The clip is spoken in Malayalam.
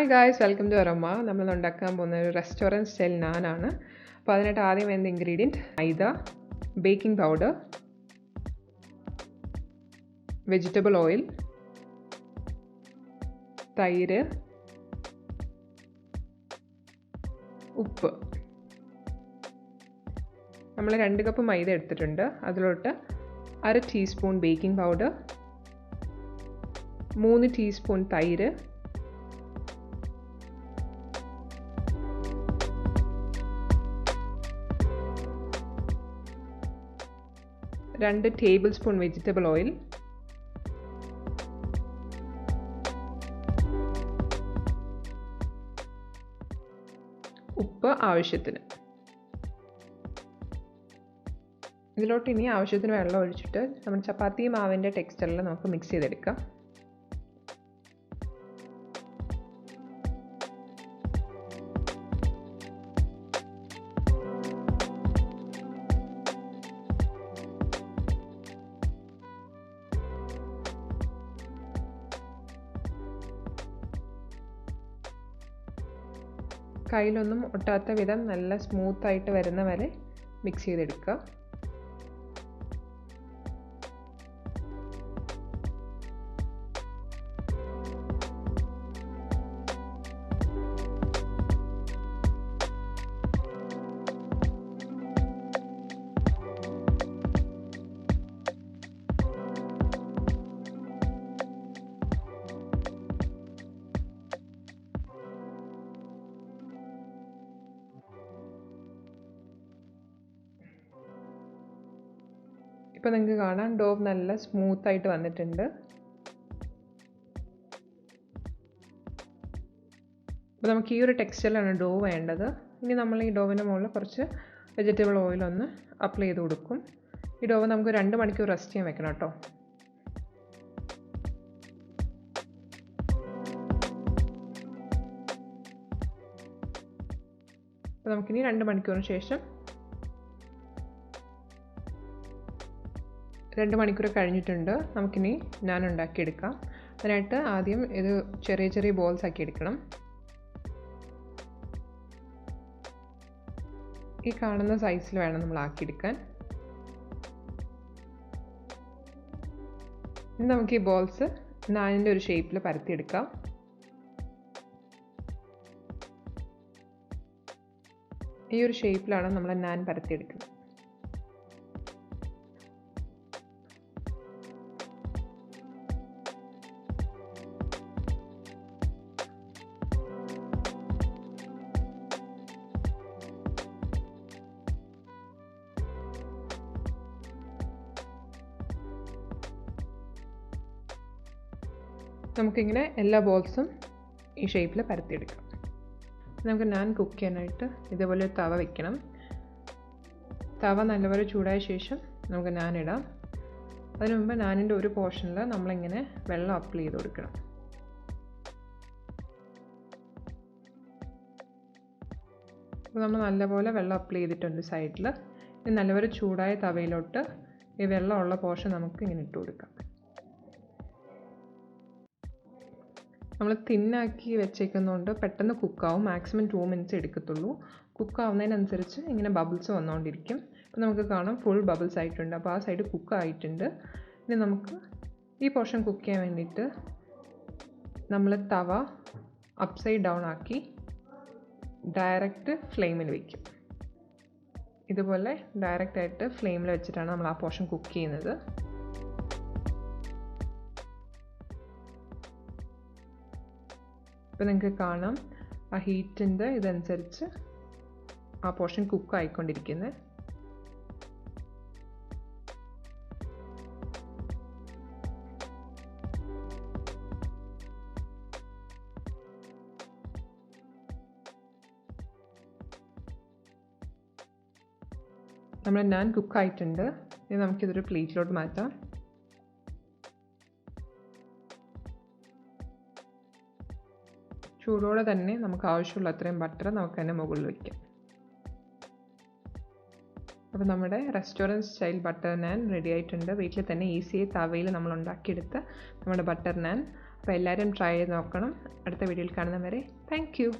Hi guys, welcome to Aroma. നമ്മൾ ഉണ്ടാക്കാൻ പോകുന്ന ഒരു റെസ്റ്റോറൻറ്റ് സ്റ്റൈൽ നാനാണ്. അപ്പോൾ അതിനായിട്ട് ആദ്യം വേണ്ട ഇൻഗ്രീഡിയൻറ്റ് മൈദ, ബേക്കിംഗ് പൗഡർ, വെജിറ്റബിൾ ഓയിൽ, തൈര്, ഉപ്പ്. നമ്മൾ 2 കപ്പ് മൈദ എടുത്തിട്ടുണ്ട്. അതിലോട്ട് 1/2 ടീസ്പൂൺ ബേക്കിംഗ് പൗഡർ, 3 ടീസ്പൂൺ തൈര്, 2 ടേബിൾ സ്പൂൺ വെജിറ്റബിൾ ഓയിൽ, ഉപ്പ് ആവശ്യത്തിന്. ഇതിലോട്ട് ഇനി ആവശ്യത്തിന് വെള്ളം ഒഴിച്ചിട്ട് നമ്മുടെ ചപ്പാത്തി മാവിൻ്റെ ടെക്സ്ചറിൽ നമുക്ക് മിക്സ് ചെയ്തെടുക്കാം. കയ്യിലൊന്നും ഒട്ടാത്ത വിധം നല്ല സ്മൂത്തായിട്ട് വരുന്ന വരെ മിക്സ് ചെയ്തെടുക്കുക. ഇപ്പോൾ നിങ്ങൾക്ക് കാണാം ഡോ നല്ല സ്മൂത്തായിട്ട് വന്നിട്ടുണ്ട്. അപ്പോൾ നമുക്ക് ഈ ഒരു ടെക്സ്ചറിലാണ് ഡോ വേണ്ടത്. ഇനി നമ്മൾ ഈ ഡോവിൻ്റെ മുകളിൽ കുറച്ച് വെജിറ്റബിൾ ഓയിലൊന്ന് അപ്ലൈ ചെയ്ത് കൊടുക്കും. ഈ ഡോ നമുക്ക് 2 മണിക്കൂർ റെസ്റ്റ് ചെയ്യാൻ വെക്കണം കേട്ടോ. അപ്പോൾ നമുക്കിനി 2 മണിക്കൂറിന് ശേഷം 2 മണിക്കൂർ കഴിഞ്ഞിട്ടുണ്ട്. നമുക്കിനി നാൻ ഉണ്ടാക്കിയെടുക്കാം. അതിനായിട്ട് ആദ്യം ഇത് ചെറിയ ചെറിയ ബോൾസ് ആക്കി എടുക്കണം. ഈ കാണുന്ന സൈസിൽ വേണം നമ്മൾ ആക്കിയെടുക്കാൻ. ഇനി നമുക്ക് ഈ ബോൾസ് നാനിൻ്റെ ഒരു ഷേപ്പിൽ പരത്തിയെടുക്കാം. ഈ ഒരു ഷേപ്പിലാണ് നമ്മൾ നാൻ പരത്തിയെടുക്കുന്നത്. നമുക്കിങ്ങനെ എല്ലാ ബോൾസും ഈ ഷേപ്പിൽ പരത്തിയെടുക്കാം. നമുക്ക് നാൻ കുക്ക് ചെയ്യാനായിട്ട് ഇതേപോലെ ഒരു തവ വെക്കണം. തവ നല്ലപോലെ ചൂടായ ശേഷം നമുക്ക് നാൻ ഇടാം. അതിനു മുമ്പ് നാനിൻ്റെ ഒരു പോർഷനിൽ നമ്മളിങ്ങനെ വെള്ളം അപ്ലൈ ചെയ്ത് കൊടുക്കണം. അപ്പോൾ നമ്മൾ നല്ലപോലെ വെള്ളം അപ്ലൈ ചെയ്തിട്ടുണ്ട് സൈഡിൽ. ഇനി നല്ലപോലെ ചൂടായ തവയിലോട്ട് ഈ വെള്ളമുള്ള പോർഷൻ നമുക്ക് ഇങ്ങനെ ഇട്ട് കൊടുക്കാം. നമ്മൾ തിന്നാക്കി വെച്ചേക്കുന്നതുകൊണ്ട് പെട്ടെന്ന് കുക്കാവും. Maximum 2 minutes എടുക്കത്തുള്ളൂ. കുക്കാവുന്നതിനനുസരിച്ച് ഇങ്ങനെ ബബിൾസ് വന്നുകൊണ്ടിരിക്കും. അപ്പോൾ നമുക്ക് കാണാം ഫുൾ ബബിൾസ് ആയിട്ടുണ്ട്. അപ്പോൾ ആ സൈഡ് കുക്ക് ആയിട്ടുണ്ട്. ഇനി നമുക്ക് ഈ പോർഷൻ കുക്ക് ചെയ്യാൻ വേണ്ടിയിട്ട് നമ്മൾ തവ അപ്സൈഡ് ഡൗൺ ആക്കി ഡയറക്റ്റ് ഫ്ലെയിമിൽ വയ്ക്കും. ഇതുപോലെ ഡയറക്റ്റായിട്ട് ഫ്ലെയിമിൽ വെച്ചിട്ടാണ് നമ്മൾ ആ പോർഷൻ കുക്ക് ചെയ്യുന്നത്. ഇപ്പോൾ നിങ്ങൾക്ക് കാണാം ആ ഹീറ്റിൻ്റെ ഇതനുസരിച്ച് ആ പോർഷൻ കുക്ക് ആയിക്കൊണ്ടിരിക്കുന്നത്. നമ്മൾ നാൻ കുക്കായിട്ടുണ്ട്. ഇനി നമുക്കിതൊരു പ്ലേറ്റിലോട്ട് മാറ്റാം. ചൂടോടെ തന്നെ നമുക്ക് ആവശ്യമുള്ള അത്രയും ബട്ടർ നമുക്ക് തന്നെ മുകളിൽ വയ്ക്കാം. അപ്പോൾ നമ്മുടെ റെസ്റ്റോറൻറ്റ് സ്റ്റൈൽ ബട്ടർ നാൻ റെഡി ആയിട്ടുണ്ട്. വീട്ടിൽ തന്നെ ഈസിയായി തവയിൽ നമ്മൾ ഉണ്ടാക്കിയെടുത്ത നമ്മുടെ ബട്ടർ നാൻ അപ്പോൾ എല്ലാവരും ട്രൈ ചെയ്ത് നോക്കണം. അടുത്ത വീഡിയോയിൽ കാണുന്നവരെ താങ്ക് യു.